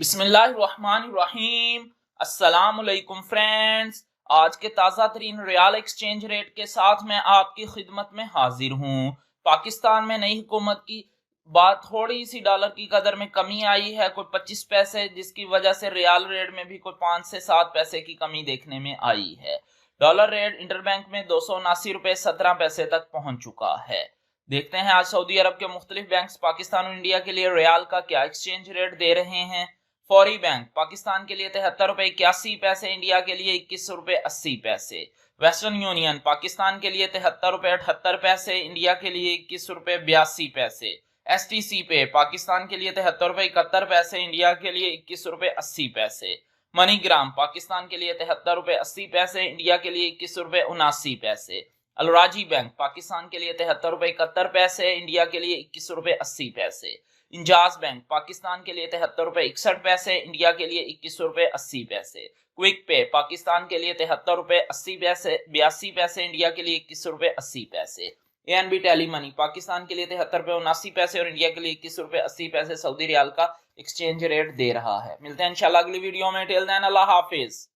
बिस्मिल्लाहिर्रहमानिर्रहीम। अस्सलामुअलैकुम फ्रेंड्स, आज के ताज़ा तरीन रियाल एक्सचेंज रेट के साथ मैं आपकी खिदमत में हाजिर हूँ। पाकिस्तान में नई हुकूमत की बात थोड़ी सी डॉलर की कदर में कमी आई है, कोई 25 पैसे, जिसकी वजह से रियाल रेट में भी कोई 5 से 7 पैसे की कमी देखने में आई है। डॉलर रेट इंटरबैंक में 279 रुपये 17 पैसे तक पहुंच चुका है। देखते हैं आज सऊदी अरब के मुख्तलिफ बैंक्स पाकिस्तान और इंडिया के लिए रियाल का क्या एक्सचेंज रेट दे रहे हैं। फौरी बैंक पाकिस्तान के लिए 73 रुपये 81 पैसे, इंडिया के लिए 21 रुपये 80 पैसे। वेस्टर्न यूनियन पाकिस्तान के लिए 73 रुपये 78 पैसे, इंडिया के लिए 21 रुपये 82 पैसे। STC पे पाकिस्तान के लिए 73 रुपये 71 पैसे, इंडिया के लिए 21 रुपये 80 पैसे। मनीग्राम पाकिस्तान के लिए 73 रुपये 80 पैसे, इंडिया के लिए 21 रुपये 79 पैसे। अलराजी बैंक पाकिस्तान के लिए 73 रुपये 71 पैसे, इंडिया के लिए 21 रुपये 80 पैसे। इंजाज बैंक पाकिस्तान के लिए 73 रुपये 61 पैसे, इंडिया के लिए 21 रुपये 80 पैसे। क्विक पे पाकिस्तान के लिए 73 रुपये 80 पैसे 82 पैसे, इंडिया के लिए 21 रुपये 80 पैसे। ANB टेली मनी पाकिस्तान के लिए 73 रुपये 79 पैसे और इंडिया के लिए 21 रुपये 80 पैसे सऊदी रियाल का एक्सचेंज रेट दे रहा है। मिलते हैं इंशाल्लाह अगली वीडियो में। टिल देन अल्लाह हाफिज।